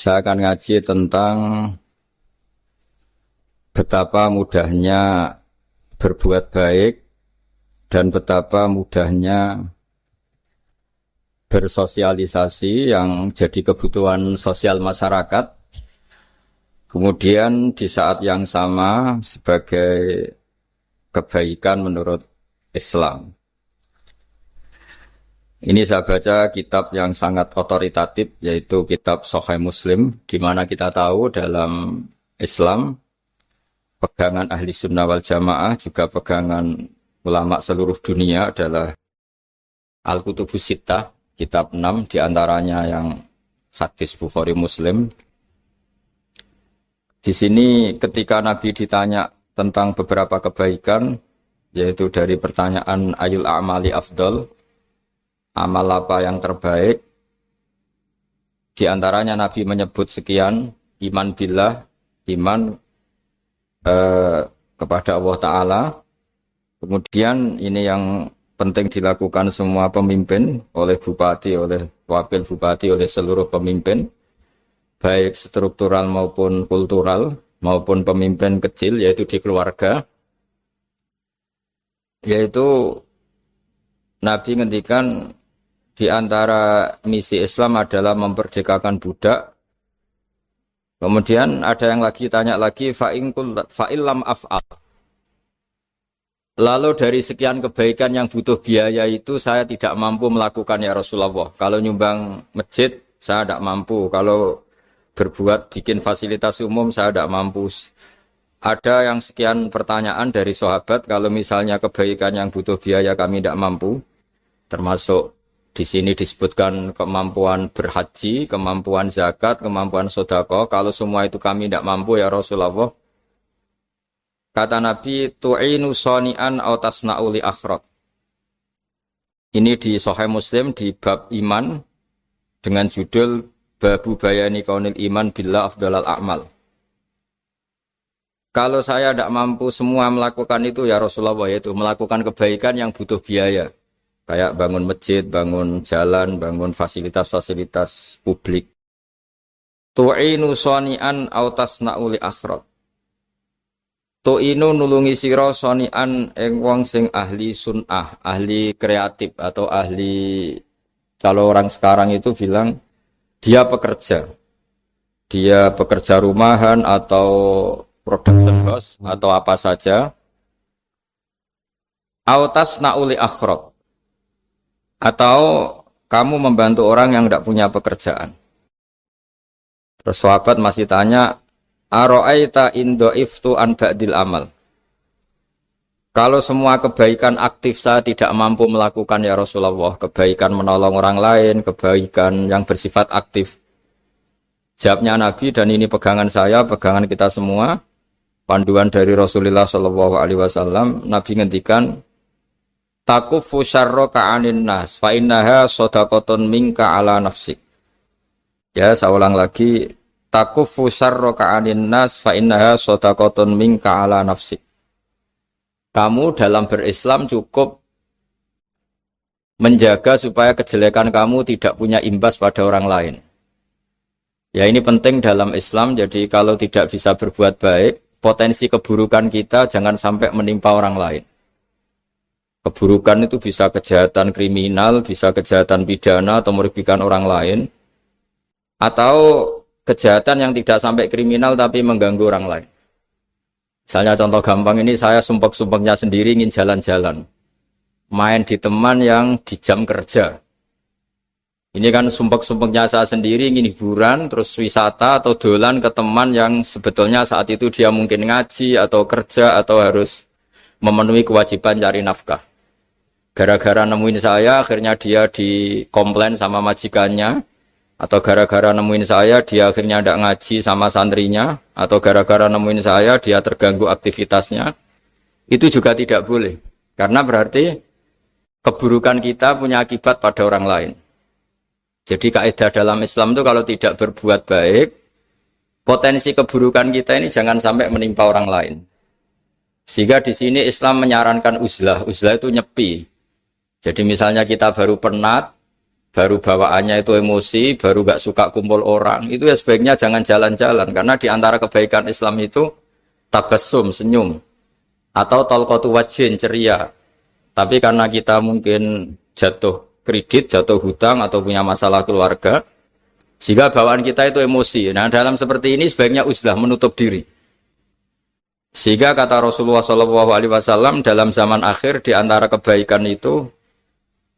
Saya akan ngaji tentang betapa mudahnya berbuat baik dan betapa mudahnya bersosialisasi yang jadi kebutuhan sosial masyarakat. Kemudian di saat yang sama sebagai kebaikan menurut Islam. Ini saya baca kitab yang sangat otoritatif, yaitu kitab Sahih Muslim, di mana kita tahu dalam Islam pegangan ahli sunnah wal jamaah juga pegangan ulama seluruh dunia adalah Al-Kutubus Sittah, kitab 6 diantaranya yang hadis Bukhari Muslim. Di sini ketika Nabi ditanya tentang beberapa kebaikan, yaitu dari pertanyaan ayul a'mali afdol, amal apa yang terbaik, diantaranya Nabi menyebut sekian, iman billah, iman kepada Allah Ta'ala. Kemudian ini yang penting dilakukan semua pemimpin, oleh bupati, oleh wakil bupati, oleh seluruh pemimpin, baik struktural maupun kultural, maupun pemimpin kecil, yaitu di keluarga. Yaitu Nabi ngendikan di antara misi Islam adalah memperdekakan budak. Kemudian ada yang lagi tanya lagi, fa'illam af'al. Lalu dari sekian kebaikan yang butuh biaya itu saya tidak mampu melakukan ya Rasulullah. Kalau nyumbang masjid saya tidak mampu. Kalau berbuat bikin fasilitas umum saya tidak mampu. Ada yang sekian pertanyaan dari sahabat, kalau misalnya kebaikan yang butuh biaya kami tidak mampu, termasuk di sini disebutkan kemampuan berhaji, kemampuan zakat, kemampuan sedekah. Kalau semua itu kami tidak mampu ya Rasulullah. Kata Nabi, tu'inu shani'an aw tasna'u li akhirat. Ini di Sahih Muslim di bab iman dengan judul Babu bayani kaunil iman billah afdalal a'mal. Kalau saya tidak mampu semua melakukan itu ya Rasulullah, yaitu melakukan kebaikan yang butuh biaya. Kayak bangun masjid, bangun jalan, bangun fasilitas-fasilitas publik. Tu'inu shani'an aw tasna'u li akhirat. Tu'inu nulungi sira shani'an ing wong sing ahli sun'ah, ahli kreatif atau ahli, kalau orang sekarang itu bilang dia pekerja. Dia pekerja rumahan atau production house atau apa saja. Aw tasna'u li akhirat. Atau kamu membantu orang yang tidak punya pekerjaan. Terus sahabat masih tanya, aro'aita indo'iftu an ba'dil amal. Kalau semua kebaikan aktif saya tidak mampu melakukan ya Rasulullah, kebaikan menolong orang lain, kebaikan yang bersifat aktif. Jawabnya Nabi, dan ini pegangan saya, pegangan kita semua, panduan dari Rasulullah SAW, Nabi ngendikan, takufu syarroka anin nas fa innaha shadaqatun minka ala nafsik. Ya, saya ulang lagi, takufu syarroka anin nas fa innaha shadaqatun minka ala nafsik. Kamu dalam berislam cukup menjaga supaya kejelekan kamu tidak punya imbas pada orang lain. Ya, ini penting dalam Islam. Jadi kalau tidak bisa berbuat baik, potensi keburukan kita jangan sampai menimpa orang lain. Keburukan itu bisa kejahatan kriminal, bisa kejahatan pidana atau merugikan orang lain, atau kejahatan yang tidak sampai kriminal tapi mengganggu orang lain. Misalnya contoh gampang ini, saya sumpek-sumpeknya sendiri ingin jalan-jalan, main di teman yang di jam kerja. Ini kan sumpek-sumpeknya saya sendiri ingin hiburan, terus wisata atau dolan ke teman yang sebetulnya saat itu dia mungkin ngaji atau kerja atau harus memenuhi kewajiban cari nafkah. Gara-gara nemuin saya, akhirnya dia dikomplain sama majikannya, atau gara-gara nemuin saya, dia akhirnya tidak ngaji sama santrinya, atau gara-gara nemuin saya, dia terganggu aktivitasnya. Itu juga tidak boleh, karena berarti keburukan kita punya akibat pada orang lain. Jadi kaidah dalam Islam itu kalau tidak berbuat baik, potensi keburukan kita ini jangan sampai menimpa orang lain. Sehingga di sini Islam menyarankan uzlah. Uzlah itu nyepi. Jadi misalnya kita baru penat, baru bawaannya itu emosi, baru gak suka kumpul orang, itu ya sebaiknya jangan jalan-jalan. Karena di antara kebaikan Islam itu tabassum, senyum, atau talqatu wajhin, ceria. Tapi karena kita mungkin jatuh kredit, jatuh hutang, atau punya masalah keluarga, sehingga bawaan kita itu emosi. Nah, dalam seperti ini sebaiknya uzlah, menutup diri. Sehingga kata Rasulullah SAW dalam zaman akhir di antara kebaikan itu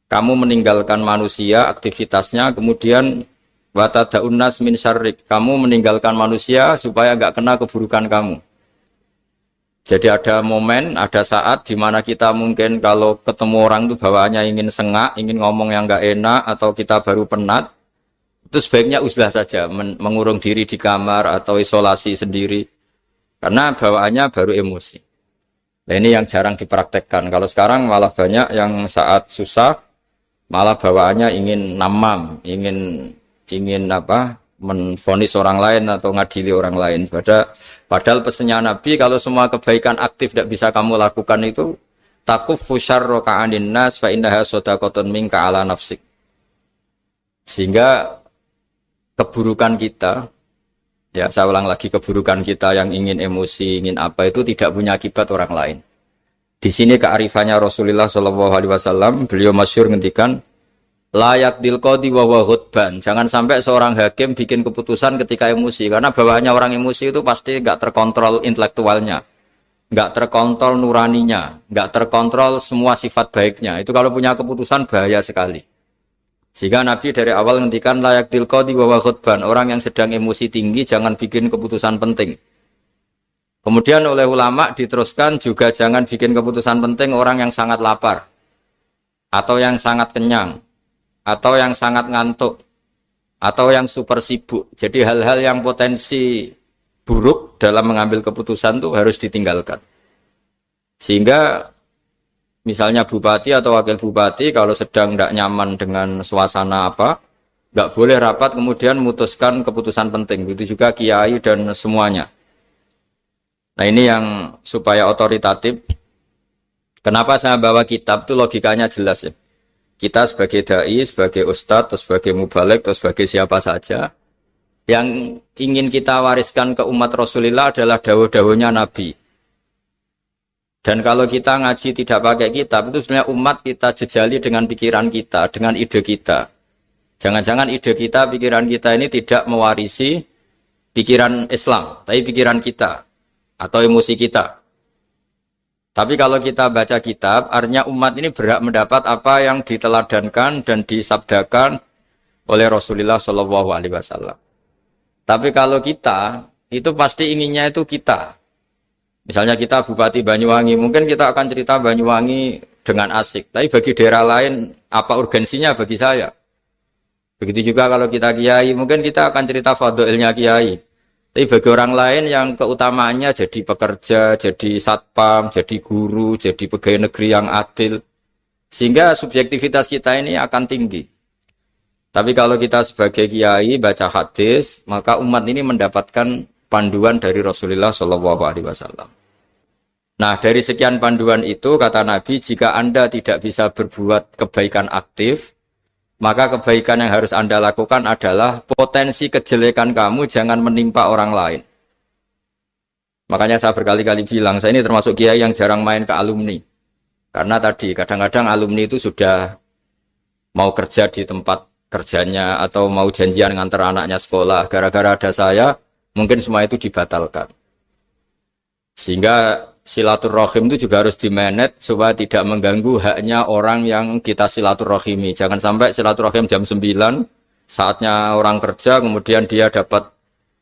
kamu meninggalkan manusia aktivitasnya, kemudian watadaun nas min syarrik, kamu meninggalkan manusia supaya enggak kena keburukan kamu. Jadi ada momen, ada saat di mana kita mungkin kalau ketemu orang itu bawaannya ingin sengak, ingin ngomong yang enggak enak, atau kita baru penat, itu sebaiknya uzlah saja, mengurung diri di kamar atau isolasi sendiri. Karena bawaannya baru emosi. Nah, ini yang jarang dipraktekkan. Kalau sekarang malah banyak yang saat susah, malah bawaannya ingin namam, ingin menvonis orang lain atau ngadili orang lain. Padahal pesannya Nabi, kalau semua kebaikan aktif tidak bisa kamu lakukan itu, takuffu syarra ka'anin nas fa innaha shadaqatun minka ala nafsik. Sehingga keburukan kita, ya saya ulang lagi, keburukan kita yang ingin emosi, ingin apa itu tidak punya akibat orang lain. Di sini kearifannya Rasulullah SAW, beliau masyhur ngendikan, layak dilqadi wa ghadban. Jangan sampai seorang hakim bikin keputusan ketika emosi, karena bawaannya orang emosi itu pasti nggak terkontrol intelektualnya, nggak terkontrol nuraninya, nggak terkontrol semua sifat baiknya. Itu kalau punya keputusan bahaya sekali. Sehingga Nabi dari awal ngendikan layak dilqadi wa ghadban, orang yang sedang emosi tinggi jangan bikin keputusan penting. Kemudian oleh ulama diteruskan juga jangan bikin keputusan penting orang yang sangat lapar, atau yang sangat kenyang, atau yang sangat ngantuk, atau yang super sibuk. Jadi hal-hal yang potensi buruk dalam mengambil keputusan itu harus ditinggalkan. Sehingga misalnya bupati atau wakil bupati kalau sedang tidak nyaman dengan suasana apa, nggak boleh rapat kemudian memutuskan keputusan penting. Begitu juga kiai dan semuanya. Nah, ini yang supaya otoritatif. Kenapa saya bawa kitab itu logikanya jelas ya. Kita sebagai dai, sebagai ustadz, atau sebagai mubaligh, atau sebagai siapa saja, yang ingin kita wariskan ke umat Rasulullah adalah dawuh-dawuhnya Nabi. Dan kalau kita ngaji tidak pakai kitab, itu sebenarnya umat kita jejali dengan pikiran kita, dengan ide kita. Jangan-jangan ide kita, pikiran kita ini tidak mewarisi pikiran Islam, tapi pikiran kita, atau emosi kita. Tapi kalau kita baca kitab, artinya umat ini berhak mendapat apa yang diteladankan dan disabdakan oleh Rasulullah SAW. Tapi kalau kita, itu pasti inginnya itu kita. Misalnya kita Bupati Banyuwangi, mungkin kita akan cerita Banyuwangi dengan asik. Tapi bagi daerah lain, apa urgensinya bagi saya? Begitu juga kalau kita kiai, mungkin kita akan cerita fadhilnya kiai. Tapi bagi orang lain yang keutamaannya jadi pekerja, jadi satpam, jadi guru, jadi pegawai negeri yang adil. Sehingga subjektivitas kita ini akan tinggi. Tapi kalau kita sebagai kiai baca hadis, maka umat ini mendapatkan panduan dari Rasulullah SAW. Nah, dari sekian panduan itu, kata Nabi, jika Anda tidak bisa berbuat kebaikan aktif, maka kebaikan yang harus Anda lakukan adalah potensi kejelekan kamu jangan menimpa orang lain. Makanya saya berkali-kali bilang, saya ini termasuk kiai yang jarang main ke alumni. Karena tadi, kadang-kadang alumni itu sudah mau kerja di tempat kerjanya, atau mau janjian ngantar anaknya sekolah. Gara-gara ada saya, mungkin semua itu dibatalkan. Sehingga silaturahim itu juga harus dimanage supaya tidak mengganggu haknya orang yang kita silaturahimi. Jangan sampai silaturahim jam 9, saatnya orang kerja, kemudian dia dapat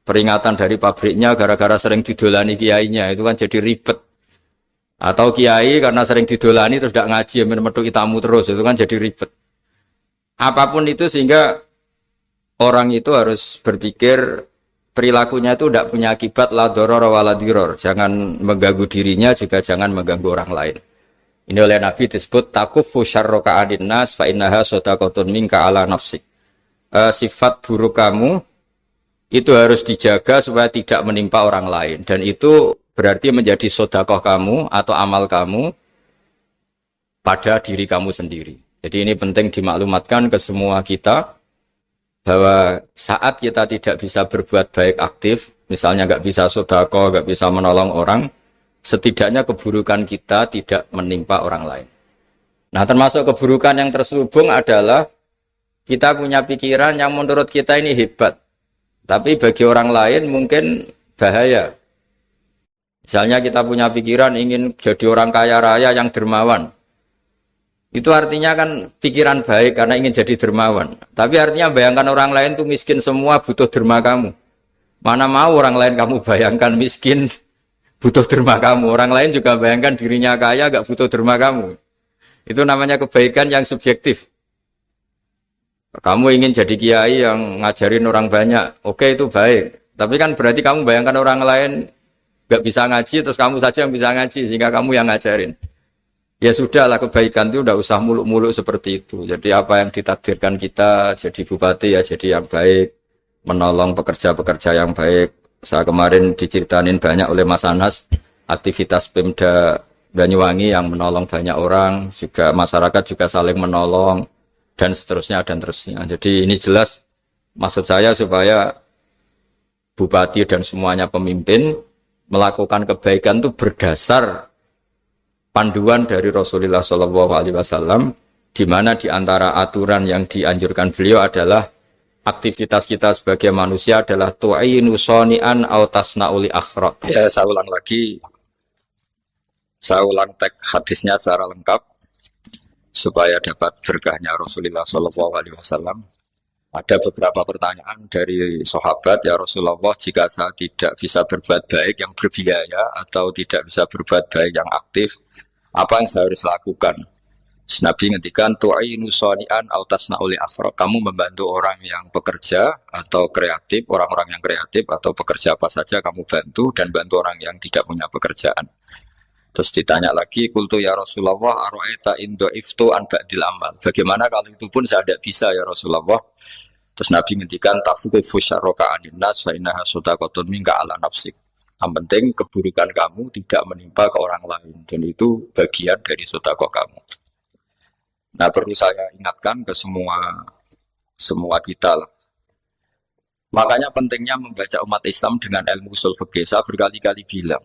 peringatan dari pabriknya gara-gara sering didolani kiainya. Itu kan jadi ribet. Atau kiai karena sering didolani terus tidak ngaji, menutup tamu terus. Itu kan jadi ribet. Apapun itu, sehingga orang itu harus berpikir perilakunya itu tidak punya akibat la doror wa la diror. Jangan mengganggu dirinya, juga jangan mengganggu orang lain. Ini oleh Nabi disebut takuffu syarra ka'adin nas fa innaha shadaqatun minka ala nafsik. Sifat buruk kamu itu harus dijaga supaya tidak menimpa orang lain, dan itu berarti menjadi sedekah kamu atau amal kamu pada diri kamu sendiri. Jadi ini penting dimaklumatkan ke semua kita bahwa saat kita tidak bisa berbuat baik aktif, misalnya nggak bisa sedekah, nggak bisa menolong orang, setidaknya keburukan kita tidak menimpa orang lain. Nah, termasuk keburukan yang terselubung adalah kita punya pikiran yang menurut kita ini hebat, tapi bagi orang lain mungkin bahaya. Misalnya kita punya pikiran ingin jadi orang kaya raya yang dermawan. Itu artinya kan pikiran baik karena ingin jadi dermawan. Tapi artinya bayangkan orang lain tuh miskin semua butuh derma kamu. Mana mau orang lain kamu bayangkan miskin butuh derma kamu. Orang lain juga bayangkan dirinya kaya gak butuh derma kamu. Itu namanya kebaikan yang subjektif. Kamu ingin jadi kiai yang ngajarin orang banyak. Oke, itu baik. Tapi kan berarti kamu bayangkan orang lain gak bisa ngaji terus kamu saja yang bisa ngaji sehingga kamu yang ngajarin. Ya sudahlah, kebaikan itu udah usah muluk-muluk seperti itu. Jadi apa yang ditakdirkan kita jadi bupati ya jadi yang baik, menolong pekerja-pekerja yang baik. Saya kemarin diceritain banyak oleh Mas Anas aktivitas Pemda Banyuwangi yang menolong banyak orang, juga masyarakat juga saling menolong dan seterusnya dan terusnya. Jadi ini jelas maksud saya supaya bupati dan semuanya pemimpin melakukan kebaikan itu berdasar panduan dari Rasulullah SAW, di mana di antara aturan yang dianjurkan beliau adalah aktivitas kita sebagai manusia adalah tu'inu soni'an au tasna'uli akhrat. Ya, saya ulang lagi, saya ulang teks hadisnya secara lengkap supaya dapat berkahnya Rasulullah SAW. Ada beberapa pertanyaan dari sahabat, ya Rasulullah, jika saya tidak bisa berbuat baik yang berbiaya atau tidak bisa berbuat baik yang aktif, apa yang saya harus lakukan? Nabi ngendikan tu'inu shani'an aw tasna'u li asra. Kamu membantu orang yang bekerja atau kreatif, orang-orang yang kreatif atau pekerja apa saja kamu bantu dan bantu orang yang tidak punya pekerjaan. Terus ditanya lagi, qultu ya Rasulullah ara'aita in dha'iftu an ba'dil amal. Bagaimana kalau itu pun saya tidak bisa ya Rasulullah? Terus Nabi ngendikan tafuqifu syarraka 'anin nas fa innaha shadaqatun minka 'ala nafsik. Yang penting keburukan kamu tidak menimpa ke orang lain dan itu bagian dari sedekah kamu. Nah, perlu saya ingatkan ke semua kita lah. Makanya pentingnya membaca umat Islam dengan ilmu usul fikih. Saya berkali-kali bilang,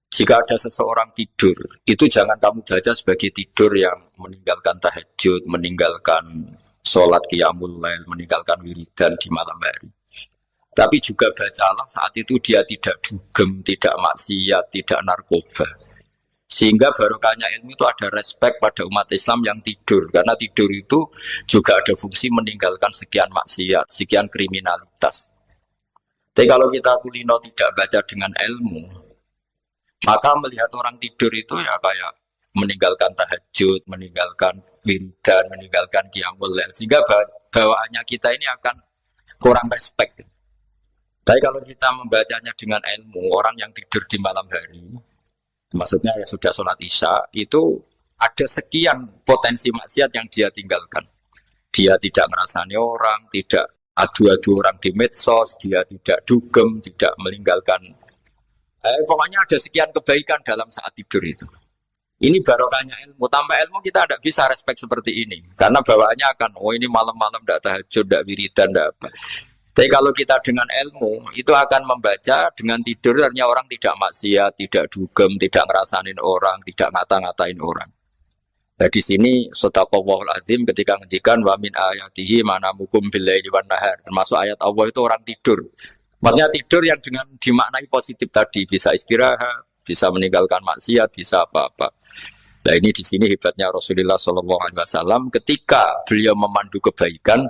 jika ada seseorang tidur, itu jangan kamu baca sebagai tidur yang meninggalkan tahajud, meninggalkan sholat qiyamul lail, meninggalkan wiridan di malam hari. Tapi juga bacalah saat itu dia tidak dugem, tidak maksiat, tidak narkoba. Sehingga barokahnya ilmu itu ada respek pada umat Islam yang tidur. Karena tidur itu juga ada fungsi meninggalkan sekian maksiat, sekian kriminalitas. Tapi kalau kita kulino tidak baca dengan ilmu, maka melihat orang tidur itu ya kayak meninggalkan tahajud, meninggalkan wiridan, meninggalkan qiyamul lail. Sehingga bawaannya kita ini akan kurang respek. Tapi kalau kita membacanya dengan ilmu, orang yang tidur di malam hari, maksudnya ya sudah sholat isya, itu ada sekian potensi maksiat yang dia tinggalkan. Dia tidak ngerasani orang, tidak adu-adu orang di medsos, dia tidak dugem, tidak meninggalkan. Pokoknya ada sekian kebaikan dalam saat tidur itu. Ini barokahnya ilmu. Tanpa ilmu kita tidak bisa respek seperti ini. Karena bawaannya akan, oh ini malam-malam tidak tahajud, tidak wiridan, tidak apa. Tapi kalau kita dengan ilmu, itu akan membaca dengan tidur, artinya orang tidak maksiat, tidak dugem, tidak ngerasain orang, tidak ngata-ngatain orang. Nah di sini Shadaqallahul Azim ketika ngendikan wa min ayatihi manamukum billaili wan nahar. Termasuk ayat Allah itu orang tidur. Maksudnya tidur yang dengan dimaknai positif tadi, bisa istirahat, bisa meninggalkan maksiat, bisa apa-apa. Nah ini di sini hebatnya Rasulullah SAW ketika beliau memandu kebaikan.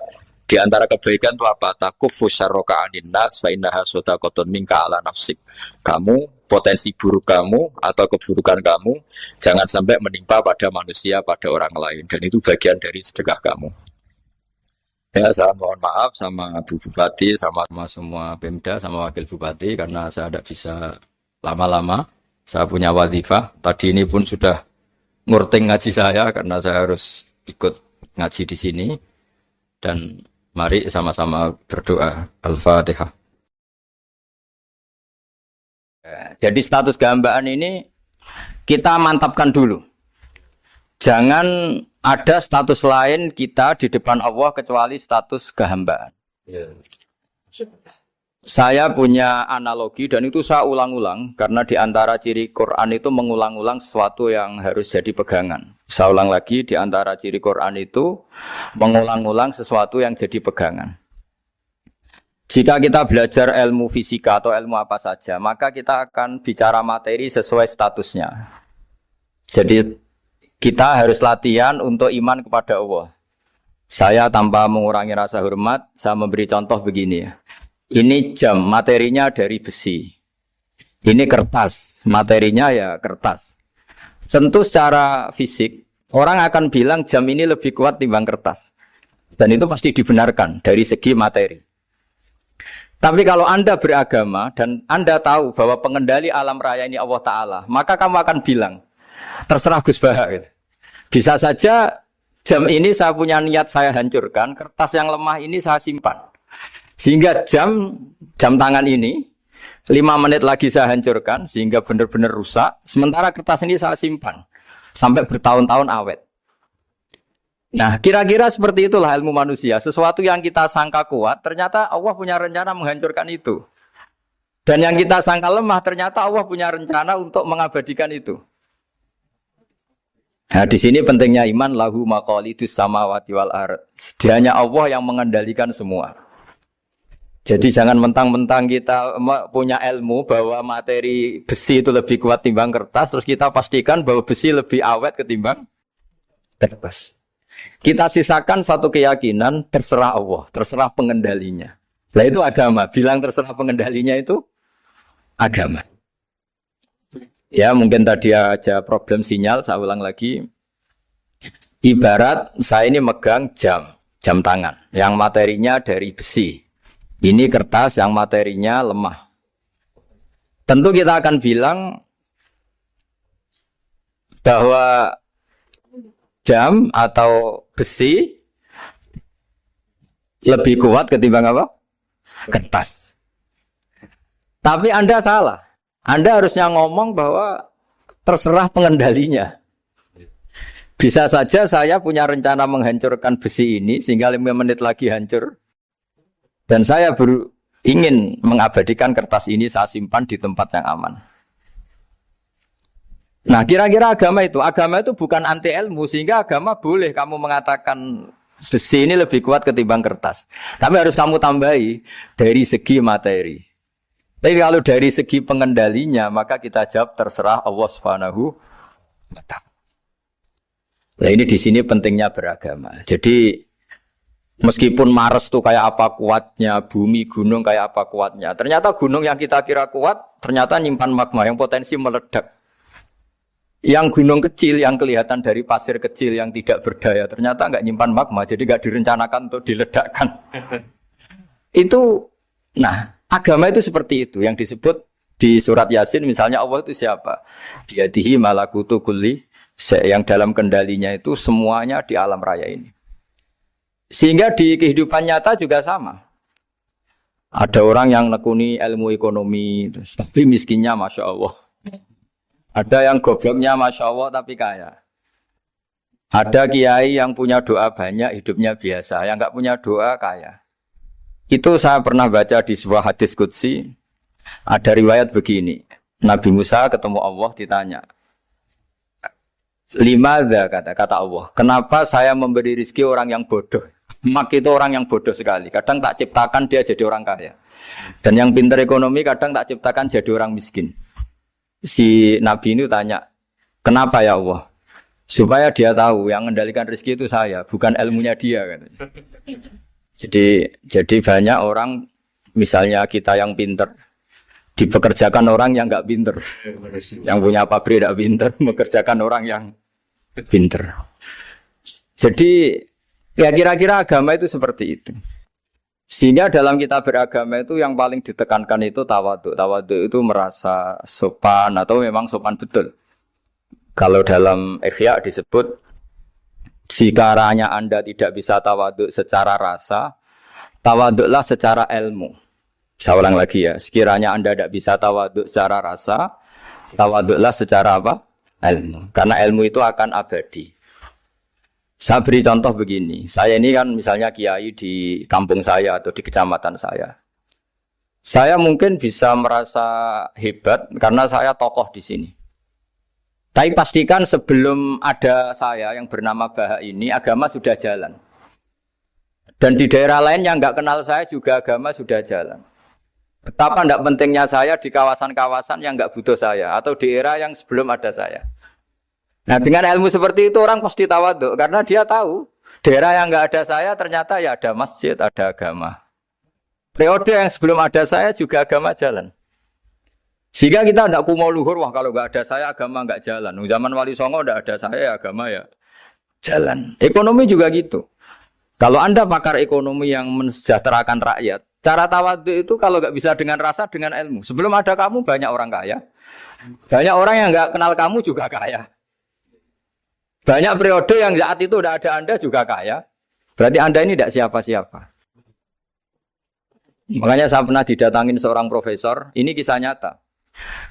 Di antara kebaikan itu apa? Takufu syarroka anin nas fa innaha shadaqatun minka ala nafsik. Kamu, potensi buruk kamu atau keburukan kamu jangan sampai menimpa pada manusia, pada orang lain. Dan itu bagian dari sedekah kamu. Ya, saya mohon maaf sama Bu Bupati, sama semua Pemda, sama Wakil Bupati karena saya tidak bisa lama-lama. Saya punya wadifah. Tadi ini pun sudah ngurting ngaji saya karena saya harus ikut ngaji di sini. Dan mari sama-sama berdoa. Al-Fatihah. Jadi status gambaan ini kita mantapkan dulu. Jangan ada status lain kita di depan Allah kecuali status kehambaan. Saya punya analogi dan itu saya ulang-ulang karena di antara ciri Quran itu mengulang-ulang sesuatu yang harus jadi pegangan. Saya ulang lagi, di antara ciri Quran itu mengulang-ulang sesuatu yang jadi pegangan. Jika kita belajar ilmu fisika atau ilmu apa saja, maka kita akan bicara materi sesuai statusnya. Jadi kita harus latihan untuk iman kepada Allah. Saya tanpa mengurangi rasa hormat, saya memberi contoh begini ya. Ini jam, materinya dari besi. Ini kertas, materinya ya kertas. Tentu secara fisik, orang akan bilang jam ini lebih kuat timbang kertas. Dan itu pasti dibenarkan dari segi materi. Tapi kalau Anda beragama dan Anda tahu bahwa pengendali alam raya ini Allah Ta'ala, maka kamu akan bilang, terserah Gus Baha. Gitu. Bisa saja jam ini saya punya niat saya hancurkan, kertas yang lemah ini saya simpan. Sehingga jam tangan ini 5 menit lagi saya hancurkan sehingga benar-benar rusak. Sementara kertas ini saya simpan sampai bertahun-tahun awet. Nah, kira-kira seperti itulah ilmu manusia. Sesuatu yang kita sangka kuat, ternyata Allah punya rencana menghancurkan itu. Dan yang kita sangka lemah, ternyata Allah punya rencana untuk mengabadikan itu. Nah, di sini pentingnya iman, lahu maqalidus samawati wal ardh. Hanya Allah yang mengendalikan semua. Jadi jangan mentang-mentang kita punya ilmu bahwa materi besi itu lebih kuat timbang kertas, terus kita pastikan bahwa besi lebih awet ketimbang kertas. Kita sisakan satu keyakinan, terserah Allah, terserah pengendalinya. Nah itu agama, bilang terserah pengendalinya itu agama. Ya mungkin tadi aja problem sinyal, saya ulang lagi. Ibarat saya ini megang jam tangan, yang materinya dari besi. Ini kertas yang materinya lemah. Tentu kita akan bilang bahwa jam atau besi lebih kuat ketimbang apa? Kertas. Tapi Anda salah. Anda harusnya ngomong bahwa terserah pengendalinya. Bisa saja saya punya rencana menghancurkan besi ini sehingga 5 menit lagi hancur. Dan saya ingin mengabadikan kertas ini saya simpan di tempat yang aman. Nah kira-kira agama itu bukan anti ilmu. Sehingga agama boleh kamu mengatakan besi ini lebih kuat ketimbang kertas. Tapi harus kamu tambahi dari segi materi. Tapi kalau dari segi pengendalinya maka kita jawab terserah Allah Subhanahu wa ta'ala. Nah ini di sini pentingnya beragama. Jadi meskipun Mars itu kayak apa kuatnya, bumi, gunung kayak apa kuatnya. Ternyata gunung yang kita kira kuat, ternyata nyimpan magma yang potensi meledak. Yang gunung kecil, yang kelihatan dari pasir kecil yang tidak berdaya, ternyata nggak nyimpan magma, jadi nggak direncanakan untuk diledakkan. Itu, nah, agama itu seperti itu. Yang disebut di surat Yasin, misalnya Allah itu siapa? Biyadihi malakutu kulli, yang dalam kendalinya itu semuanya di alam raya ini. Sehingga di kehidupan nyata juga sama. Ada orang yang nekuni ilmu ekonomi, tapi miskinnya Masya Allah. Ada yang gobloknya Masya Allah tapi kaya. Ada kiai yang punya doa banyak, hidupnya biasa. Yang nggak punya doa kaya. Itu saya pernah baca di sebuah hadis qudsi. Ada riwayat begini. Nabi Musa ketemu Allah ditanya. Limadza kata Allah. Kenapa saya memberi rezeki orang yang bodoh? Mak itu orang yang bodoh sekali. Kadang tak ciptakan dia jadi orang kaya. Dan yang pintar ekonomi kadang tak ciptakan jadi orang miskin. Si Nabi ini tanya, kenapa ya Allah? Supaya dia tahu yang mengendalikan rezeki itu saya, bukan ilmunya dia. Jadi banyak orang, misalnya kita yang pintar, dipekerjakan orang yang nggak pintar. Yang punya pabrik tidak pintar, mengerjakan orang yang pintar. Jadi ya kira-kira agama itu seperti itu. Sehingga dalam kita beragama itu yang paling ditekankan itu tawadhu. Tawadhu itu merasa sopan atau memang sopan betul. Kalau dalam Ihya disebut sekiranya Anda tidak bisa tawadhu secara rasa, tawadhulah secara ilmu. Saya ulang lagi ya, sekiranya Anda tidak bisa tawadhu secara rasa, tawadhulah secara apa? Ilmu. Karena ilmu itu akan abadi. Saya beri contoh begini. Saya ini kan misalnya kiai di kampung saya atau di kecamatan saya. Saya mungkin bisa merasa hebat karena saya tokoh di sini. Tapi pastikan sebelum ada saya yang bernama Baha ini, agama sudah jalan. Dan di daerah lain yang nggak kenal saya juga agama sudah jalan. Betapa tidak pentingnya saya di kawasan-kawasan yang nggak butuh saya atau di era yang sebelum ada saya. Nah dengan ilmu seperti itu orang pasti tawaduk karena dia tahu daerah yang nggak ada saya ternyata ya ada masjid, ada agama. Periode yang sebelum ada saya juga agama jalan. Sehingga kita tidak kumo luhur, wah kalau nggak ada saya agama nggak jalan. Zaman Wali Songo tidak ada saya agama ya jalan. Ekonomi juga gitu. Kalau Anda pakar ekonomi yang mensejahterakan rakyat, cara tawaduk itu kalau nggak bisa dengan rasa, dengan ilmu. Sebelum ada kamu banyak orang kaya, banyak orang yang nggak kenal kamu juga kaya. Banyak periode yang saat itu udah ada Anda juga kaya. Berarti Anda ini tidak siapa-siapa. Makanya saya pernah didatangin seorang profesor, ini kisah nyata.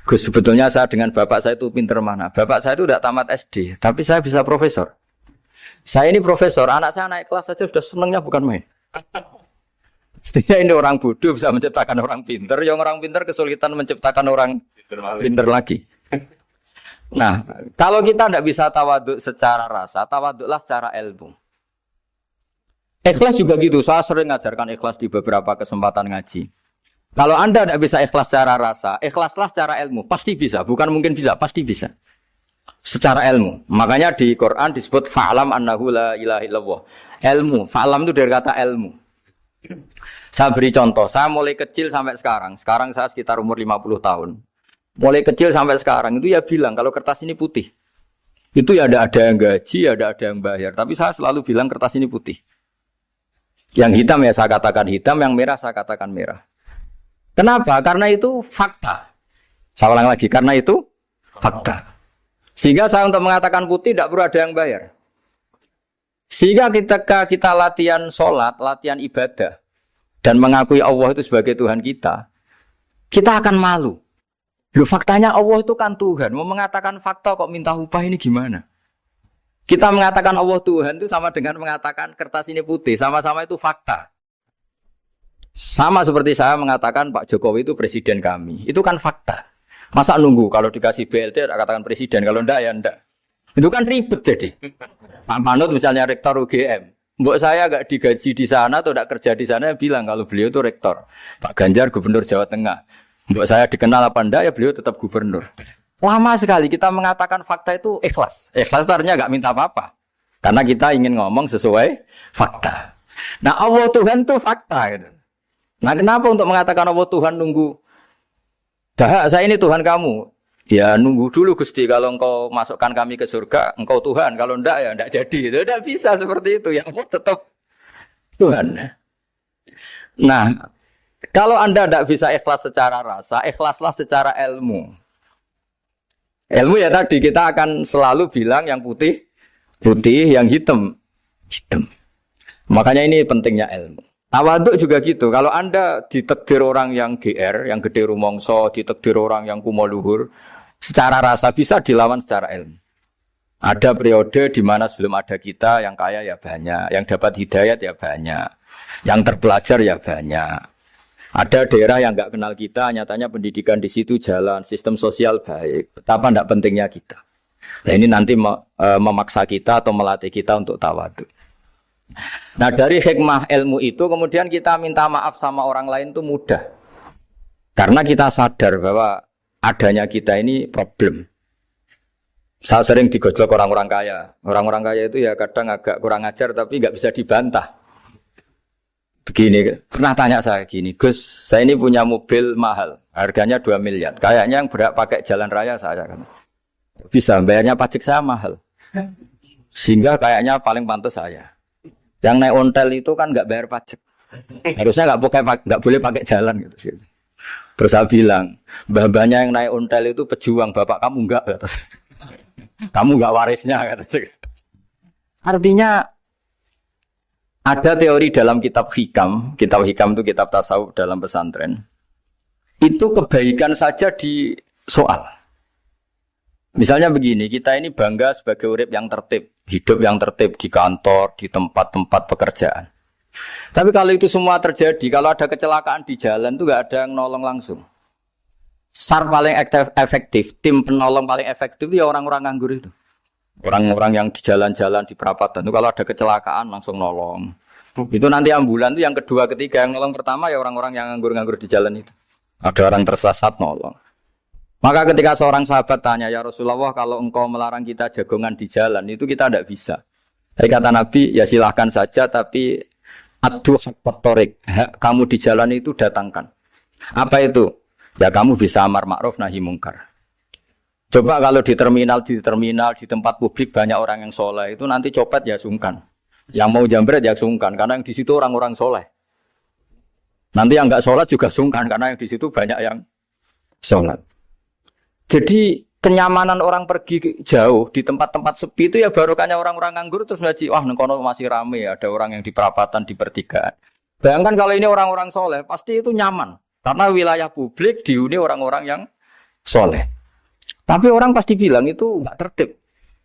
Gus, sebetulnya saya dengan bapak saya itu pinter mana? Bapak saya itu tidak tamat SD, tapi saya bisa profesor. Saya ini profesor, anak saya naik kelas saja sudah senangnya bukan main. Setidaknya ini orang bodoh bisa menciptakan orang pinter, yang orang pinter kesulitan menciptakan orang pinter lagi. Nah, kalau kita tidak bisa tawaduk secara rasa, tawaduklah secara ilmu. Ikhlas juga gitu, saya sering ngajarkan ikhlas di beberapa kesempatan ngaji. Kalau Anda tidak bisa ikhlas secara rasa, ikhlaslah secara ilmu. Pasti bisa, bukan mungkin bisa, pasti bisa. Secara ilmu. Makanya di Quran disebut fa'lam annahu la ilaha illallah. Ilmu, fa'lam itu dari kata ilmu. Saya beri contoh, saya mulai kecil sampai sekarang. Sekarang saya sekitar umur 50 tahun. Mulai kecil sampai sekarang itu ya bilang kalau kertas ini putih. Itu ya ada yang gaji, ada yang bayar. Tapi saya selalu bilang kertas ini putih. Yang hitam ya saya katakan hitam, yang merah saya katakan merah. Kenapa? Karena itu fakta. Saya ulang lagi, karena itu fakta. Sehingga saya untuk mengatakan putih tidak perlu ada yang bayar. Sehingga ketika kita latihan sholat, latihan ibadah, dan mengakui Allah itu sebagai Tuhan kita akan malu. Loh, faktanya Allah itu kan Tuhan. Mau mengatakan fakta kok minta upah ini gimana? Kita mengatakan Allah Tuhan itu sama dengan mengatakan kertas ini putih. Sama-sama itu fakta. Sama seperti saya mengatakan Pak Jokowi itu presiden kami. Itu kan fakta. Masa nunggu kalau dikasih BLT katakan presiden, kalau enggak ya enggak. Itu kan ribet jadi. Pak Manut misalnya rektor UGM. Mbok saya enggak digaji di sana atau enggak kerja di sana bilang kalau beliau itu rektor. Pak Ganjar gubernur Jawa Tengah. Mbok saya dikenal apa enggak ya beliau tetap gubernur. Lama sekali kita mengatakan fakta itu ikhlas. Ikhlas itu artinya enggak minta apa-apa. Karena kita ingin ngomong sesuai fakta. Nah Allah Tuhan itu fakta gitu. Nah kenapa untuk mengatakan Allah Tuhan nunggu? Dah saya ini Tuhan kamu. Ya nunggu dulu Gusti, kalau engkau masukkan kami ke surga, engkau Tuhan. Kalau enggak ya enggak jadi. Tidak bisa seperti itu. Ya Allah tetap Tuhan. Nah kalau Anda tidak bisa ikhlas secara rasa, ikhlaslah secara ilmu. Ilmu ya tadi kita akan selalu bilang yang putih, putih, yang hitam, hitam. Makanya ini pentingnya ilmu. Tawaduk juga gitu. Kalau Anda ditakdir orang yang GR, yang gede rumongso, ditakdir orang yang kumo luhur, secara rasa bisa dilawan secara ilmu. Ada periode di mana sebelum ada kita yang kaya ya banyak, yang dapat hidayat ya banyak, yang terpelajar ya banyak. Ada daerah yang nggak kenal kita, nyatanya pendidikan di situ jalan, sistem sosial baik. Betapa tidak pentingnya kita. Nah ini nanti memaksa kita atau melatih kita untuk tawaduk. Nah dari hikmah ilmu itu kemudian kita minta maaf sama orang lain itu mudah. Karena kita sadar bahwa adanya kita ini problem. Saya sering digojlok orang-orang kaya. Orang-orang kaya itu ya kadang agak kurang ajar tapi nggak bisa dibantah. Begini, pernah tanya saya gini, Gus, saya ini punya mobil mahal, harganya 2 miliar. Kayaknya yang berak pakai jalan raya saya kan. Bisa, bayarnya pajak saya mahal. Sehingga kayaknya paling pantas saya. Yang naik ontel itu kan nggak bayar pajak. Harusnya nggak boleh pakai jalan gitu. Terus saya bilang, mbah-mbahnya yang naik ontel itu pejuang, bapak kamu enggak. Kamu enggak warisnya. Artinya ada teori dalam kitab hikam itu kitab tasawuf dalam pesantren. Itu kebaikan saja di soal. Misalnya begini, kita ini bangga sebagai urip yang tertib, hidup yang tertib di kantor, di tempat-tempat pekerjaan. Tapi kalau itu semua terjadi, kalau ada kecelakaan di jalan itu nggak ada yang nolong langsung. SAR paling efektif, tim penolong paling efektif itu ya orang-orang nganggur itu. Orang-orang yang di jalan-jalan di perapatan itu kalau ada kecelakaan langsung nolong. Itu nanti ambulan itu yang kedua, ketiga, yang nolong pertama ya orang-orang yang nganggur-nganggur di jalan itu. Ada orang tersesat nolong. Maka ketika seorang sahabat tanya, ya Rasulullah, kalau engkau melarang kita jagongan di jalan itu kita tidak bisa. Tapi kata Nabi, ya silahkan saja, tapi adu hakot torik, kamu di jalan itu datangkan. Apa itu? Ya kamu bisa amar ma'ruf nahi mungkar. Coba kalau di terminal, di tempat publik banyak orang yang soleh, itu nanti copet ya sungkan. Yang mau jambret ya sungkan, karena yang di situ orang-orang soleh. Nanti yang enggak sholat juga sungkan, karena yang di situ banyak yang sholat. Jadi kenyamanan orang pergi jauh di tempat-tempat sepi itu ya barokahnya orang-orang nganggur terus ngaji, wah nengkono masih rame, ada orang yang di perapatan, di pertigaan. Bayangkan kalau ini orang-orang soleh, pasti itu nyaman. Karena wilayah publik dihuni orang-orang yang soleh. Tapi orang pasti bilang itu nggak tertib.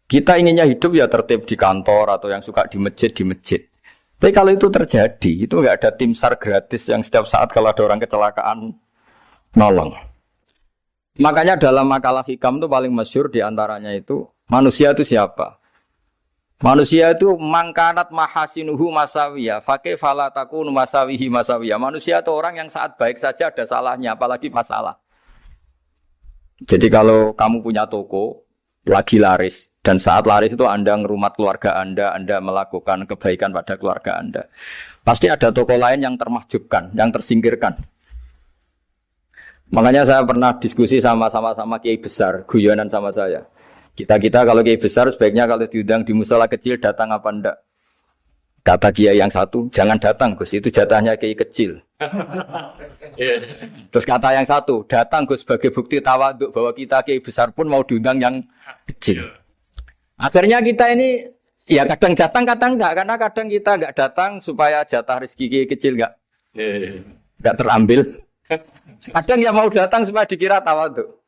Kita inginnya hidup ya tertib di kantor atau yang suka di masjid, di masjid. Tapi kalau itu terjadi, itu nggak ada tim SAR gratis yang setiap saat kalau ada orang kecelakaan nolong. Makanya dalam makalah hikam itu paling masyhur diantaranya itu, manusia itu siapa? Manusia itu mangkanat mahasinuhu masawiyah, fakih falataku masawihi masawiyah. Manusia itu orang yang saat baik saja ada salahnya, apalagi masalah. Jadi kalau kamu punya toko, lagi laris, dan saat laris itu Anda ngerumat keluarga Anda melakukan kebaikan pada keluarga Anda. Pasti ada toko lain yang termahjubkan, yang tersingkirkan. Makanya saya pernah diskusi sama kiai besar, guyonan sama saya. Kita kalau kiai besar sebaiknya kalau diundang di musala kecil datang apa enggak? Kata kiai yang satu, jangan datang Gus, itu jatahnya kiai kecil. Terus kata yang satu, datang Gus sebagai bukti tawaduk bahwa kita kiai besar pun mau diundang yang kecil. Akhirnya kita ini ya kadang datang kadang enggak, karena kadang kita enggak datang supaya jatah rezeki kiai kecil enggak terambil. Kadang ya mau datang supaya dikira tawaduk.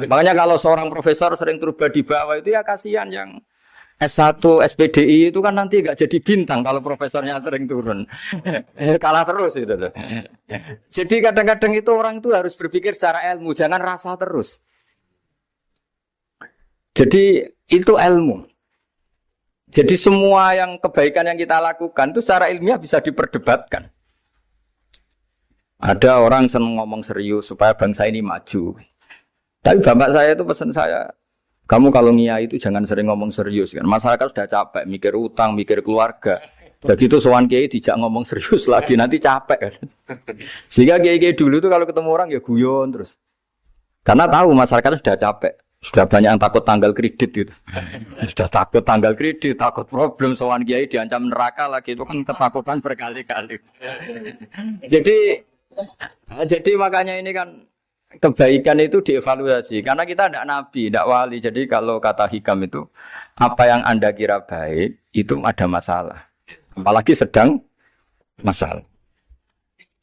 Makanya kalau seorang profesor sering turba di bawah itu ya kasihan yang S1, SPDI itu kan nanti enggak jadi bintang kalau profesornya sering turun. Kalah terus itu loh. Jadi kadang-kadang itu orang itu harus berpikir secara ilmu, jangan rasa terus. Jadi itu ilmu. Jadi semua yang kebaikan yang kita lakukan itu secara ilmiah bisa diperdebatkan. Ada orang senang ngomong serius supaya bangsa ini maju. Tapi bapak saya itu pesan saya, kamu kalau ngiyai itu jangan sering ngomong serius kan. Masyarakat sudah capek mikir utang, mikir keluarga. Jadi itu sowan kiai dijak ngomong serius lagi nanti capek kan. Sehingga kiai-kiai dulu itu kalau ketemu orang ya guyon terus. Karena tahu masyarakat sudah capek. Sudah banyak yang takut tanggal kredit gitu. Sudah takut tanggal kredit, takut problem sowan kiai diancam neraka lagi itu kan ketakutan berkali-kali. Jadi makanya ini kan kebaikan itu dievaluasi karena kita tidak nabi, tidak wali. Jadi kalau kata hikam itu apa yang Anda kira baik itu ada masalah. Apalagi sedang masalah.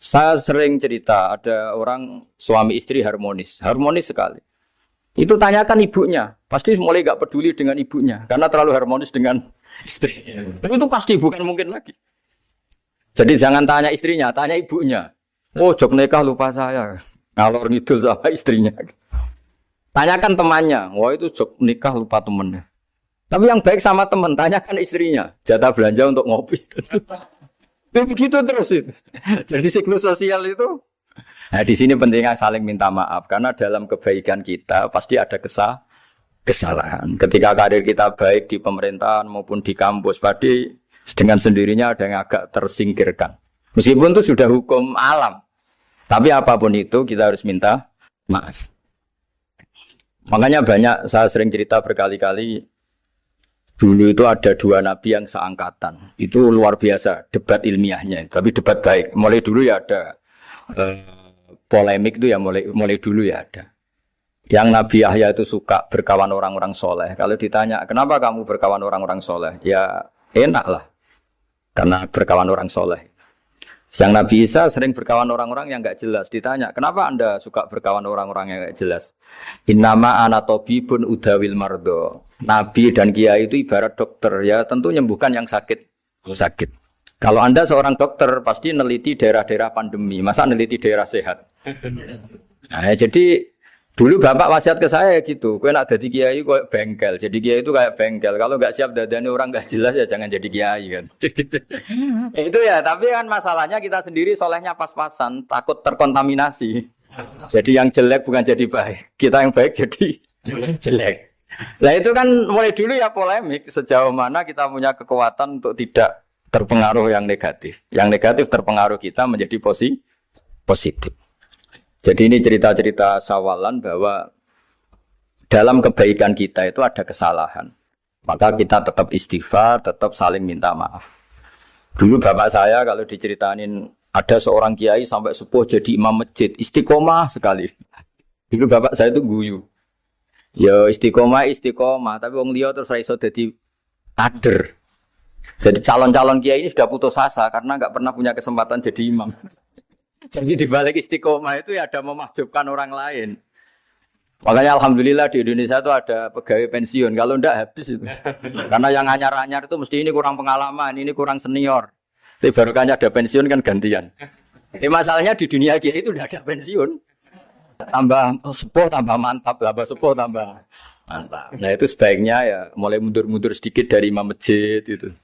Saya sering cerita ada orang suami istri harmonis sekali. Itu tanyakan ibunya, pasti mulai gak peduli dengan ibunya karena terlalu harmonis dengan istri. Tapi itu pasti bukan mungkin lagi. Jadi jangan tanya istrinya, tanya ibunya. Oh, jok nikah lupa saya. Ngalor ngidul sama istrinya. Tanyakan temannya. Wah itu jok nikah lupa temennya. Tapi yang baik sama teman, tanyakan istrinya. Jatah belanja untuk ngopi. Begitu terus itu. Jadi siklus sosial itu. Nah di sini pentingnya saling minta maaf. Karena dalam kebaikan kita pasti ada kesalahan. Ketika karir kita baik di pemerintahan maupun di kampus, pasti dengan sendirinya ada yang agak tersingkirkan. Meskipun itu sudah hukum alam. Tapi apapun itu kita harus minta maaf. Makanya banyak, saya sering cerita berkali-kali, dulu itu ada dua nabi yang seangkatan. Itu luar biasa debat ilmiahnya. Tapi debat baik. Mulai dulu ya ada polemik itu ya mulai dulu ya ada. Yang Nabi Yahya itu suka berkawan orang-orang soleh. Kalau ditanya, kenapa kamu berkawan orang-orang soleh? Ya enak lah. Karena berkawan orang soleh. Yang Nabi Isa sering berkawan orang-orang yang nggak jelas. Ditanya, kenapa Anda suka berkawan orang-orang yang nggak jelas? Innama ana tabibun udawil mardo. Nabi dan kiai itu ibarat dokter, ya tentu menyembuhkan yang sakit. Sakit. Kalau Anda seorang dokter, pasti neliti daerah-daerah pandemi. Masa neliti daerah sehat? Nah, jadi dulu bapak wasiat ke saya gitu, kowe nak jadi kiai kayak bengkel. Jadi kiai itu kayak bengkel. Kalau nggak siap dadani orang nggak jelas ya jangan jadi kiai kan. Itu ya. Tapi kan masalahnya kita sendiri solehnya pas-pasan, takut terkontaminasi. Jadi yang jelek bukan jadi baik. Kita yang baik jadi jelek. Nah itu kan mulai dulu ya polemik. Sejauh mana kita punya kekuatan untuk tidak terpengaruh yang negatif. Yang negatif terpengaruh kita menjadi positif. Jadi ini cerita-cerita sawalan bahwa dalam kebaikan kita itu ada kesalahan. Maka kita tetap istighfar, tetap saling minta maaf. Dulu bapak saya kalau diceritain ada seorang kiai sampai sepuh jadi imam masjid, istiqomah sekali. Dulu bapak saya itu guyu. Ya istiqomah, tapi wong liya terus ra iso dadi kader. Jadi calon-calon kiai ini sudah putus asa karena enggak pernah punya kesempatan jadi imam. Jadi di balik istiqomah itu ya ada memahjubkan orang lain. Makanya alhamdulillah di Indonesia itu ada pegawai pensiun. Kalau enggak habis itu. Karena yang anyar-anyar itu mesti ini kurang pengalaman, ini kurang senior. Tapi baru kan ada pensiun kan gantian. Masalahnya di dunia kiai itu udah ada pensiun. Tambah sepuh tambah mantap, tambah sepuh tambah mantap. Nah itu sebaiknya ya mulai mundur-mundur sedikit dari imam masjid itu.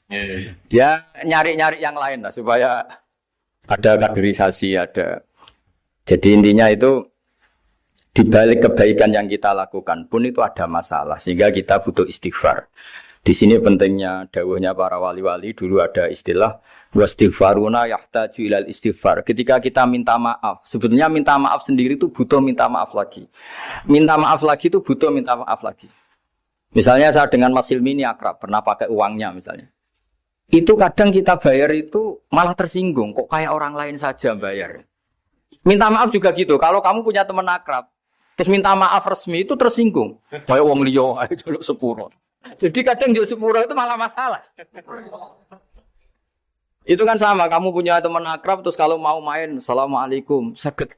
Ya nyari-nyari yang lain lah supaya ada kaderisasi, ada. Jadi intinya itu di balik kebaikan yang kita lakukan pun itu ada masalah sehingga kita butuh istighfar. Di sini pentingnya dawuhnya para wali-wali dulu ada istilah wastighfaruna yahtaju ilal istighfar. Ketika kita minta maaf, sebetulnya minta maaf sendiri itu butuh minta maaf lagi. Minta maaf lagi itu butuh minta maaf lagi. Misalnya saya dengan Mas Hilmi ini akrab, pernah pakai uangnya misalnya. Itu kadang kita bayar itu malah tersinggung, kok kayak orang lain saja bayar. Minta maaf juga gitu, kalau kamu punya teman akrab, terus minta maaf resmi itu tersinggung. Kayak wong liya ae jaluk sepuro. Jadi kadang jaluk sepuro itu malah masalah. Itu kan sama, kamu punya teman akrab, terus kalau mau main, assalamualaikum, sakit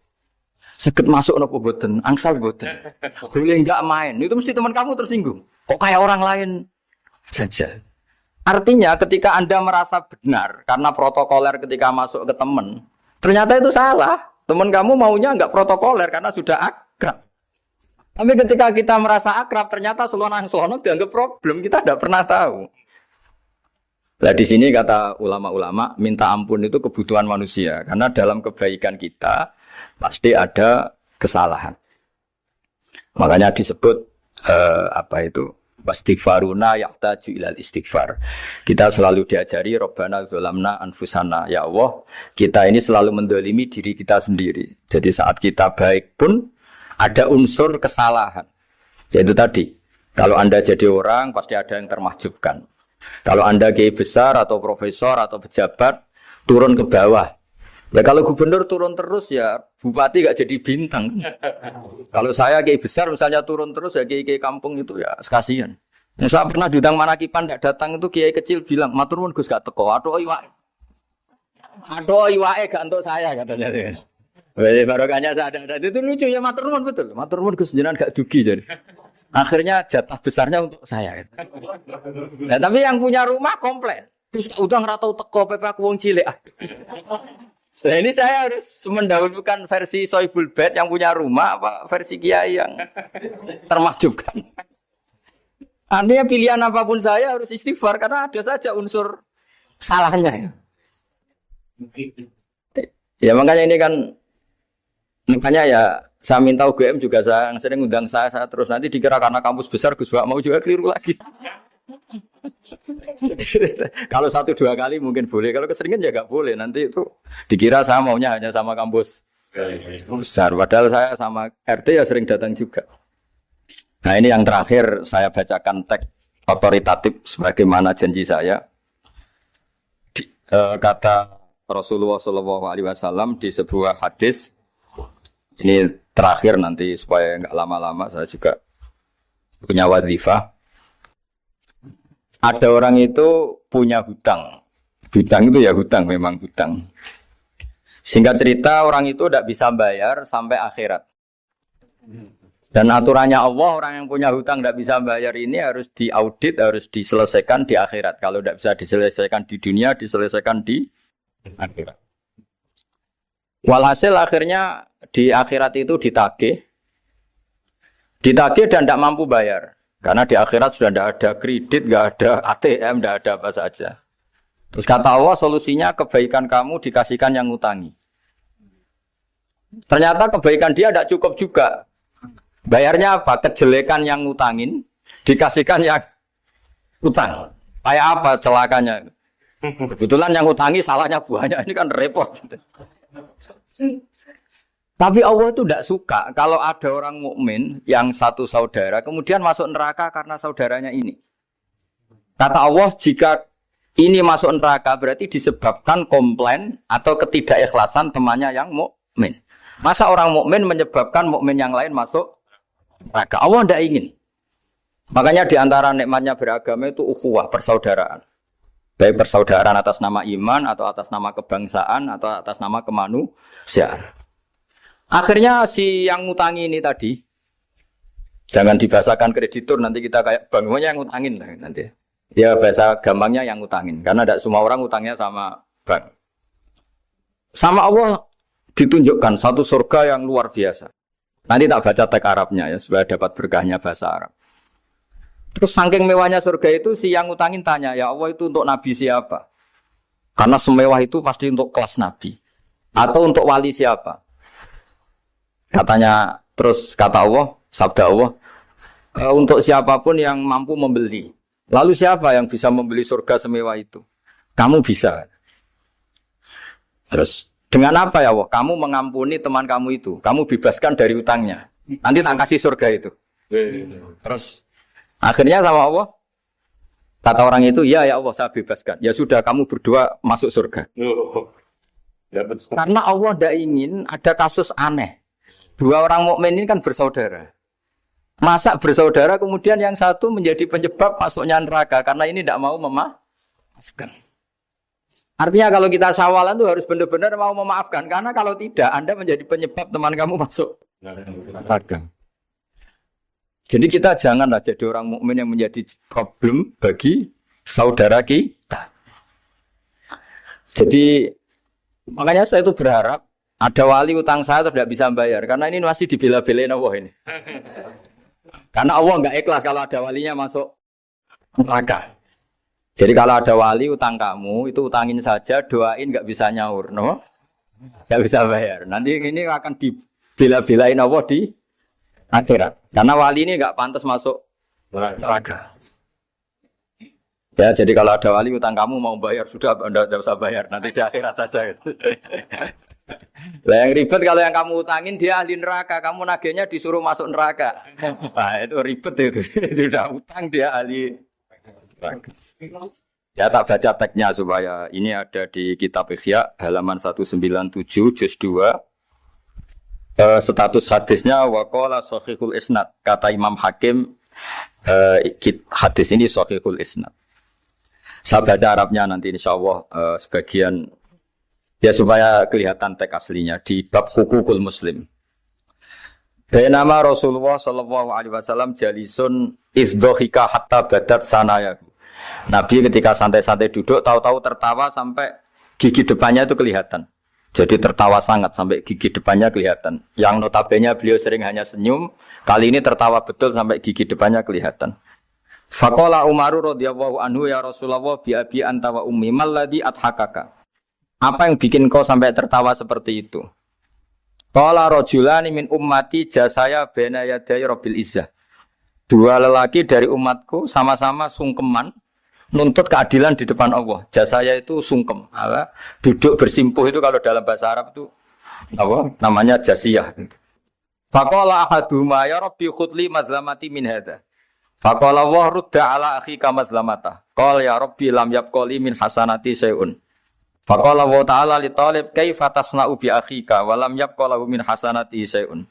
masuk nopo boten, angsal boten. Boleh enggak main, itu mesti teman kamu tersinggung. Kok kayak orang lain saja. Artinya ketika Anda merasa benar karena protokoler ketika masuk ke teman, ternyata itu salah. Teman kamu maunya enggak protokoler karena sudah akrab. Tapi ketika kita merasa akrab, ternyata selonang-selonang dianggap problem, kita tidak pernah tahu. Nah di sini kata ulama-ulama, minta ampun itu kebutuhan manusia. Karena dalam kebaikan kita pasti ada kesalahan. Makanya disebut wastighfaruna yahtaju ilal istighfar. Kita selalu diajari Rabbana dzalamna anfusana. Ya Allah, kita ini selalu mendolimi diri kita sendiri. Jadi saat kita baik pun ada unsur kesalahan. Yaitu tadi, kalau Anda jadi orang pasti ada yang termahjubkan. Kalau Anda kiai besar atau profesor atau pejabat turun ke bawah. Ya kalau gubernur turun terus ya bupati gak jadi bintang. Kalau saya kiai besar misalnya turun terus ya kiai kampung itu ya kasihan. Saya pernah diundang Manakipan tidak datang itu kiai kecil bilang matur nuwun Gus gak teko. Aduh iwake gak untuk saya katanya. Barokahnya saya ada. Itu lucu ya matur nuwun betul. Matur nuwun Gus jenengan gak dugi jadi. Akhirnya jatah besarnya untuk saya. Nah, tapi yang punya rumah komplain. Gus udah ngeratau teko PP aku wong cilik. Nah ini saya harus mendahulukan versi Soibul Bait yang punya rumah apa versi kiai yang termahjubkan. Artinya pilihan apapun saya harus istighfar karena ada saja unsur salahnya. Ya makanya ini kan makanya ya saya minta UGM juga saya sering undang saya terus nanti dikira karena kampus besar Gus Bak mau juga keliru lagi. Kalau 1-2 kali mungkin boleh, kalau keseringan ya nggak boleh. Nanti itu dikira saya maunya hanya sama kampus besar, padahal saya sama RT ya sering datang juga. Nah ini yang terakhir saya bacakan teks otoritatif sebagaimana janji saya. Kata Rasulullah SAW di sebuah hadis. Ini terakhir nanti supaya nggak lama-lama saya juga punya wadhifah. Ada orang itu punya hutang. Hutang itu ya hutang, memang hutang. Singkat cerita orang itu tidak bisa bayar sampai akhirat. Dan aturannya Allah, orang yang punya hutang tidak bisa bayar ini harus diaudit, harus diselesaikan di akhirat. Kalau tidak bisa diselesaikan di dunia, diselesaikan di akhirat. Walhasil akhirnya di akhirat itu ditagih dan tidak mampu bayar. Karena di akhirat sudah tidak ada kredit, tidak ada ATM, tidak ada apa saja. Terus kata Allah, solusinya kebaikan kamu dikasihkan yang ngutangi. Ternyata kebaikan dia tidak cukup juga. Bayarnya apa? Kejelekan yang ngutangin dikasihkan yang utang. Kayak apa celakanya? Kebetulan yang ngutangi salahnya banyak, ini kan repot. Tapi Allah itu tidak suka kalau ada orang mukmin yang satu saudara kemudian masuk neraka karena saudaranya ini. Kata Allah, jika ini masuk neraka berarti disebabkan komplain atau ketidakikhlasan temannya yang mukmin. Masa orang mukmin menyebabkan mukmin yang lain masuk neraka? Allah tidak ingin. Makanya di antara nikmatnya beragama itu ukhuwah, persaudaraan. Baik persaudaraan atas nama iman atau atas nama kebangsaan atau atas nama kemanusiaan. Akhirnya si yang ngutangi ini tadi, jangan dibahasakan kreditur, nanti kita kayak bank, yang ngutangin nanti. Ya bahasa gampangnya yang ngutangin, karena tidak semua orang ngutangnya sama bank. Sama Allah ditunjukkan satu surga yang luar biasa. Nanti tak baca teks Arabnya ya, supaya dapat berkahnya bahasa Arab. Terus saking mewahnya surga itu, si yang ngutangin tanya, ya Allah itu untuk nabi siapa? Karena semewah itu pasti untuk kelas nabi. Atau untuk wali siapa? Katanya, terus kata Allah, sabda Allah, untuk siapapun yang mampu membeli. Lalu siapa yang bisa membeli surga semewah itu? Kamu bisa. Terus, dengan apa ya Allah? Kamu mengampuni teman kamu itu. Kamu bebaskan dari utangnya. Nanti tak kasih surga itu. Terus, akhirnya sama Allah, kata orang itu, ya Allah saya bebaskan. Ya sudah, kamu berdua masuk surga. Karena Allah tidak ingin ada kasus aneh. Dua orang mukmin ini kan bersaudara. Masa bersaudara kemudian yang satu menjadi penyebab masuknya neraka karena ini tidak mau memaafkan. Artinya kalau kita sawalan itu harus benar-benar mau memaafkan, karena kalau tidak Anda menjadi penyebab teman kamu masuk neraka. Jadi kita janganlah jadi orang mukmin yang menjadi problem bagi saudara kita. Jadi makanya saya itu berharap ada wali utang saya terus tidak bisa bayar, karena ini masih dibela-belain Allah ini. Karena Allah nggak ikhlas kalau ada walinya masuk neraka. Jadi kalau ada wali utang kamu, itu utangin saja, doain nggak bisa nyaur, no? Nggak bisa bayar. Nanti ini akan dibela-belain Allah di akhirat. Karena wali ini nggak pantas masuk neraka. Ya, jadi kalau ada wali utang kamu mau bayar, sudah tidak usah bayar, nanti di akhirat saja. Lah yang ribet kalau yang kamu utangin dia ahli neraka, kamu nagihnya disuruh masuk neraka. Nah, itu ribet itu. Sudah utang dia ahli neraka. Ya tak baca teksnya supaya ini ada di kitab Ihya halaman 197 juz 2. Status hadisnya waqala shahihul isnad. Kata Imam Hakim hadis ini shahihul isnad. Saya baca Arabnya nanti insyaallah sebagian ya supaya kelihatan teks aslinya di bab hukukul muslim. Bainama Rasulullah sallallahu alaihi wasallam jalisun izdhika hatta badat sanayahu. Nabi ketika santai-santai duduk tahu-tahu tertawa sampai gigi depannya itu kelihatan. Jadi tertawa sangat sampai gigi depannya kelihatan. Yang notabene beliau sering hanya senyum, kali ini tertawa betul sampai gigi depannya kelihatan. Faqala Umaru radhiyallahu anhu ya Rasulullah bi abi anta wa ummi mal ladzi adhakaka. Apa yang bikin kau sampai tertawa seperti itu? Qala rajulani min ummati jasaya baina yaday rabbil izzah. Dua lelaki dari umatku sama-sama sungkeman nuntut keadilan di depan Allah. Jasaya itu sungkem, duduk bersimpuh itu kalau dalam bahasa Arab itu apa? Namanya jasiyah. Faqala ahaduhuma ya rabbi khudli madlamati min hadza. Faqala wa rudda ala akhika madlamata. Qala ya rabbi lam yabqali min hasanati syai'un. Faqala wa ta'ala li talib kaifa tasna'u bi akhika wa lam yabqa lahu min hasanati syai'un.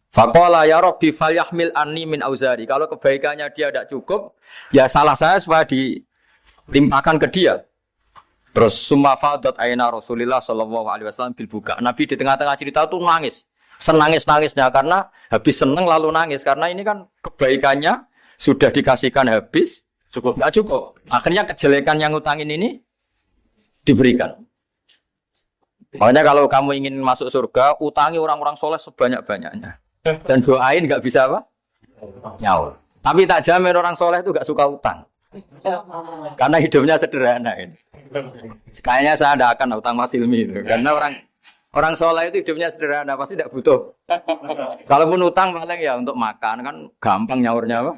Faqala ya rabbi falyahmil anni min auzari. Kalau kebaikannya dia tidak cukup, ya salah saya supaya dilimpahkan ke dia. Terus summa fadat aina Rasulillah sallallahu alaihi wasallam bil buka. Nabi di tengah-tengah cerita tuh nangis. Senangis-nangisnya karena habis seneng lalu nangis karena ini kan kebaikannya sudah dikasihkan habis cukup enggak cukup. Akhirnya kejelekan yang utangin ini diberikan. Makanya kalau kamu ingin masuk surga, utangi orang-orang soleh sebanyak-banyaknya. Dan doain enggak bisa apa? Nyaur. Tapi tak jamin orang soleh itu enggak suka utang. Karena hidupnya sederhana ini. Kayaknya saya tidak akan utang Mas Ilmi itu. Karena orang soleh itu hidupnya sederhana, pasti tidak butuh. Kalaupun utang paling ya untuk makan kan gampang nyaurnya apa?